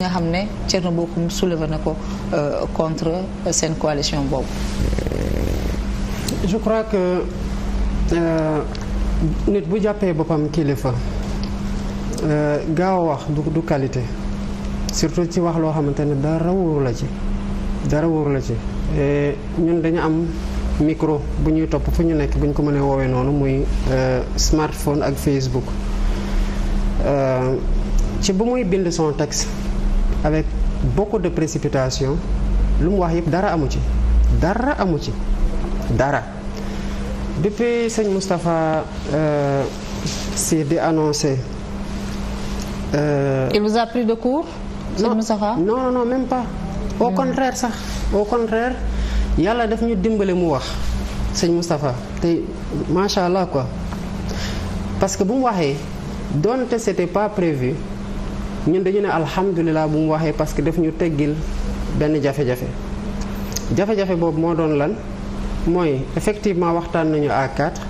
nga xam ne Thierno Bocoum soulevé na ko contre seen coalition boobu. je crois que nit bu jàppee boppam kilifa gaaw a wax du qualité surtout ci wax loo xamante ne dara wóoru la ci ñun dañu am micro bu ñuy topp fu ñu nekk bu ñu ko mënee woowee noonu muy smartphone ak Facebook ci bu muy bind son texte avec beaucoup de précipitation lu mu wax yëpp dara amu ci depuis sëñ Moustapha Sy di annoncé. Il vous a pris de court. sëñ Moustapha non même pas. au contraire yàlla daf ñu dimbale mu wax sëñ Moustapha te macha allah quoi parce que bu mu waxee donte c'était pas prévu ñun dañu ne alhamdulilah bu mu waxee parce que daf ñu teggil benn jafe-jafe boobu moo doon lan mooy effectivement waxtaan nañu à 4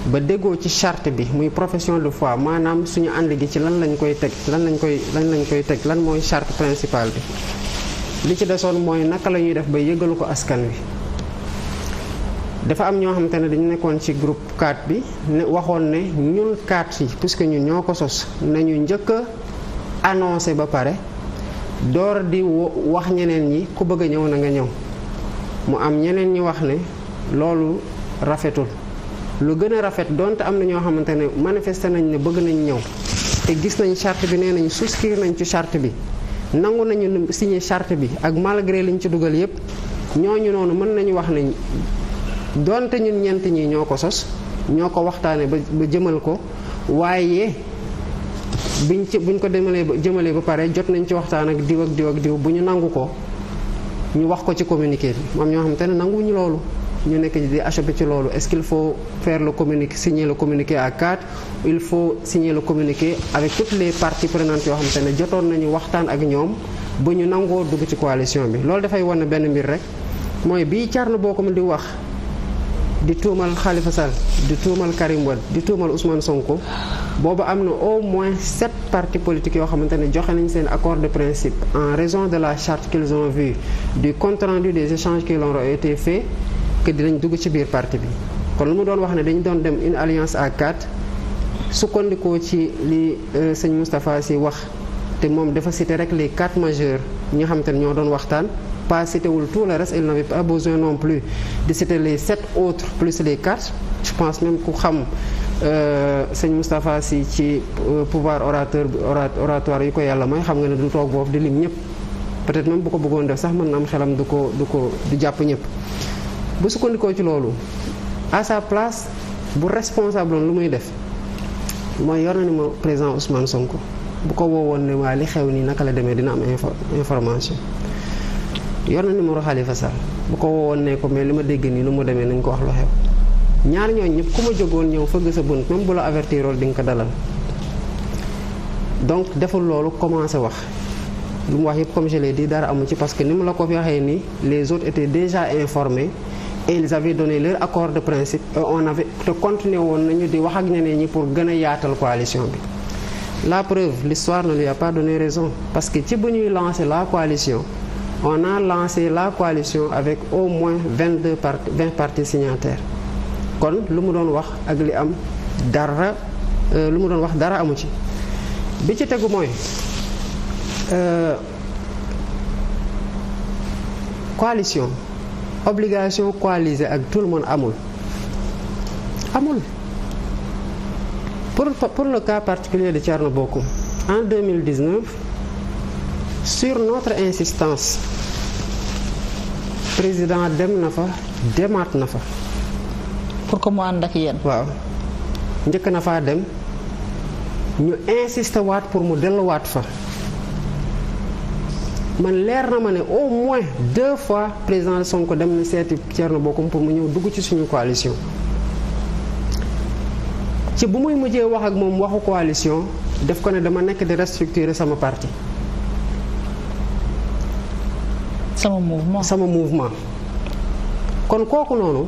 ba déggoo ci charte bi muy profession de foi maanaam suñu ànd gi ci lan lañ koy teg lan mooy charte principale bi li ci desoon mooy naka la ñuy def ba yëgalu ko askan wi. dafa am ñoo xamante ne dañu nekkoon ci groupe 4 bi ne waxoon ne ñun 4 yi puisque ñun ñoo ko sos nañu njëkk a annoncé ba pare door di wax ñeneen ñi ku bëgg a ñëw na nga ñëw mu am ñeneen ñi wax ne loolu rafetul. lu gën a rafet donte am na ñoo xamante ne manifesté nañ ne bëgg nañ ñëw te gis nañ charte bi nee nañ souscrire nañ ci charte bi nangu nañu signé charte bi ak malgré liñ ci dugal yépp ñooñu noonu mën nañu wax ne donte ñun ñent ñi ñoo ko sos ñoo ko waxtaane ba jëmal ko waaye buñ ko jëmalee ba pare jot nañ ci waxtaan ak diw ak diw ak diw bu ñu nangu ko ñu wax ko ci communiqué bi moom ñoo xamante ne nanguwuñu loolu ñu nekk di acheter ci loolu est-ce qu'il faut faire le communiqué signer le communiqué à 4 il faut signer le communiqué avec toutes les parties prenantes yoo xamante ne jotoon nañu waxtaan ak ñoom ba ñu nangoo dugg ci coalition bi loolu dafay wane benn mbir rek mooy bii Thierno Bocoum di wax di tuumal Khalifa Sall di tuumal Karim Wade di tuumal Ousmane Sonko boobu am na au moins 7 partis politiques yoo xamante ne joxe nañ seen accord de principe en raison de la charte qu'ils ont vue du compte rendu des échanges qui leur ont été faits que dinañ dugg ci biir parti bi. kon lu mu doon wax ne dañu doon dem une alliance à 4 sukkandikoo ci li sëñ Moustapha Sy wax te moom dafa cité rek les 4 majeurs ñi nga xamante ne ñoo doon waxtaan. pas cité wul tout le reste il n'avait pas besoin non plus de citer les 7 autres plus les 4 je pense même ku xam sëñ Moustapha Sy ci pouvoir oratoire yi ko yàlla may xam nga ne du toog boobu di lim ñëpp peut-être même bu ko bëggoon def sax mën na am xelam du jàpp ñëpp bu sukkandikoo ci loolu à sa place bu responsable lu muy def mooy yor na ni ma président Ousmane Sonko bu ko woowoon ne waa li xew nii naka la demee dina am information yor na numéro Khalifa Sall bu ko woowoon ne ko mais li ma dégg nii lu mu demee nañ ko wax lu xew ñaar ñooñu ñëpp ku ma jógoon ñëw fëgg sa bunt même bu la avertirool di nga ko dalal donc deful loolu commencé wax lu mu wax yëpp comme je l'ai dit dara amu ci parce que ni mu la ko waxee nii les autres étaient déjà informés et ils avaient donné leur accord de principe et on avait te continué woon nañu di wax ak ñeneen ñi pour gën a yaatal coalition bi la preuve l'histoire ne lui a pas donné raison parce que ci bu ñuy lancer la coalition on a lancé la coalition avec au moins 20 partis signataires kon lu mu doon wax ak li am dara lu mu doon wax dara amu ci bi ci tegu mooy coalition obligation coaliser ak tout le monde amul pour le cas particulier de Thierno Bocoum en 2019 sur notre insistance président dem na fa demaat na fa. pour que mu ànd ak yéen. waaw njëkk na faa dem ñu insister waat pour mu delluwaat fa man leer na ma ne au moins 2 fois président Sonko dem na seeti Thierno Bocoum pour mu ñëw dugg ci suñu coalition. ci bu muy mujjee wax ak moom waxu coalition def ko ne dama nekk di restructurer sama parti. sama mouvement kon kooku noonu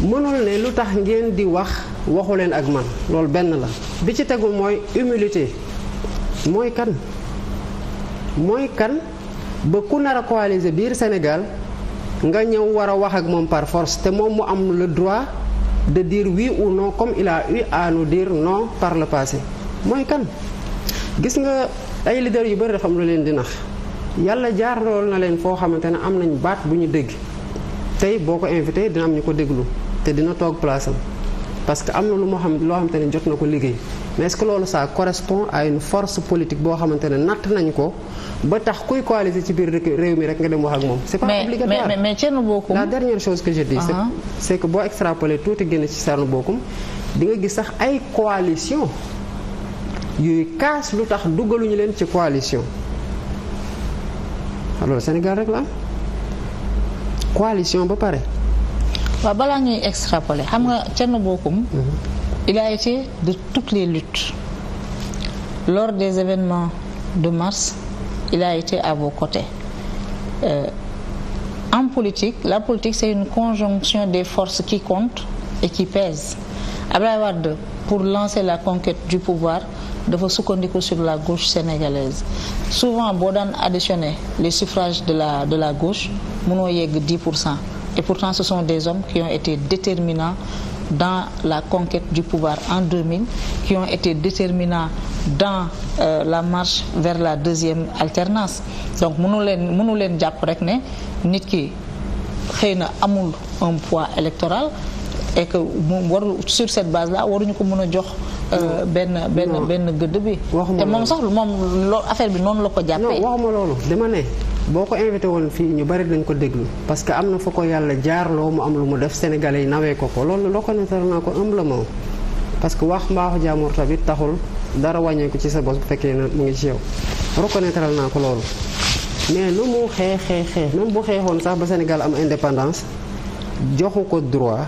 mënul ne lu tax ngeen di waxu leen ak man loolu benn la bi ci tegul mooy humilité mooy kan mooy kan ba ku nar a coaliser biir Sénégal nga ñëw war a wax ak moom par force te moom mu am le droit de dire oui ou non comme il a eu à nous dire non par le passé mooy kan. gis nga ay leaders yu bëri dafa am lu leen di nax yàlla jaar lool na leen foo xamante ne am nañ baat bu ñu dégg tey boo ko invité dina am ñu ko déglu te dina toog place am parce que am na lu moo xam loo xamante ne jot na ko liggéey mais est-ce que loolu ça correspond à une force politique boo xamante ne natt nañ ko ba tax kuy coaliser ci biir réew mi rek nga dem wax ak moom. c'est pas obligatoire mais Thierno Bocoum. la dernière chose que je dis. c'est que boo extrapoler tuuti génn ci Thierno Bocoum di nga gis sax ay coalition yuy kaas lu tax dugaluñu leen ci coalition. alors Sénégal rek la am coalition ba pare. waaw balaa ñuy extrapoler xam nga Thierno Bocoum. il a été de toutes les luttes. Lors des événements de mars, il a été à vos côtés. En politique, la politique c'est une conjonction des forces qui comptent et qui pèsent. Abdoulaye Wade, pour lancer la conquête du pouvoir, dafa sukkandiku sur la gauche sénégalaise. Souvent boo daan additionner les suffrages de la gauche mënoo yegg 10%. Et pourtant ce sont des hommes qui ont été déterminants dans la conquête du pouvoir en 2000, qui ont été déterminants dans la marche vers la deuxième alternance. Donc mënu leen jàpp rek ne nit ki xëy na amul un poids électoral et que mu waru sur cette base là waruñu ko mën a jox benn gëdd bi. te moom sax moom loolu affaire bi noonu la ko jàppee. non waxuma loolu dama ne boo ko invité woon fii ñu bari dañ ko déglu parce que am na fa ko yàlla jaarloo mu am lu mu def sénégalais yi nawee ko loolu loo ko netal naa ko humblement parce que wax mbaaxu jaamur tamit taxul dara wàññeeku ci sa bos bu fekkee ne mu ngi ci yow reconnaître naa ko loolu mais lu mu xeex même bu xeexoon sax ba Sénégal am indépendance joxu ko droit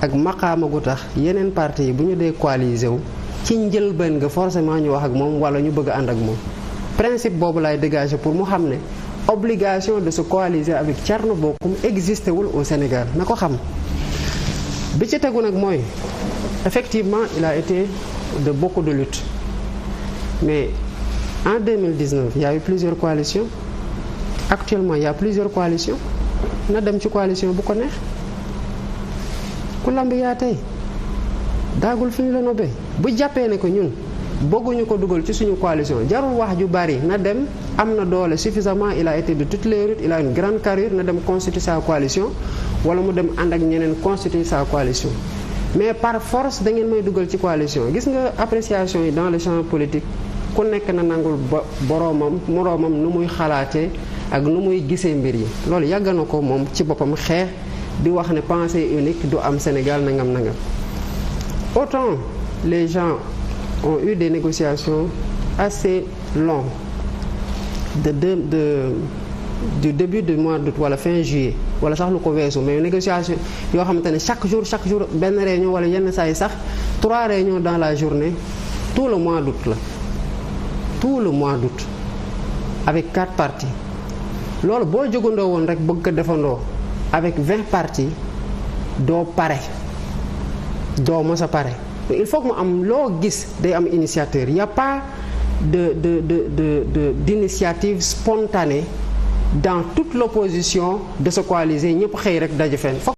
ak maqaama gu tax yeneen parti yi bu ñu dee coalisé wu ci njëlbeen nga forcément ñu wax ak moom wala ñu bëgg a ànd ak moom principe boobu laay dégager pour mu xam ne obligation de se coaliser avec Thierno Bocoum existé wul au Sénégal na ko xam bi ci tegu nag mooy effectivement il a été de beaucoup de luttes mais en 2019 il y a eu plusieurs coalitions actuellement il y a plusieurs coalitions na dem ci coalition bu ko neex ku lamb yaa tey daagul fi ñu la nobee bu jàppee ne ko ñun bëgguñu ko dugal ci suñu coalition jarul wax ju bari na dem am na doole suffisamment il a été de toutes les routes il a une grande carrure na dem constituer sa coalition wala mu dem ànd ak ñeneen constituer sa coalition mais par force da ngeen may dugal ci coalition gis nga appréciation yi dans le champ politique ku nekk na nangul ba moroomam nu muy xalaatee ak nu muy gisee mbir yi loolu yàgg na ko moom ci boppam xeex di wax ne pensée unique du am Sénégal nangam. Autant les gens ont eu des négociations assez longues du début du mois d'août wala fin juillet wala sax lu ko weesu mais négociation yoo xamante ne chaque jour benn réunion wala yenn saa yi sax 3 réunions dans la journée tout le mois d'août avec 4 partis loolu boo jógandoo woon rek bëgg ko defandoo avec 20 partis doo pare doo mos a pare il faut que mu am loo gis day am initiateur il y a pas d'initiative spontanée dans toute l'opposition de se coaliser ñëpp xëy rek daje fenn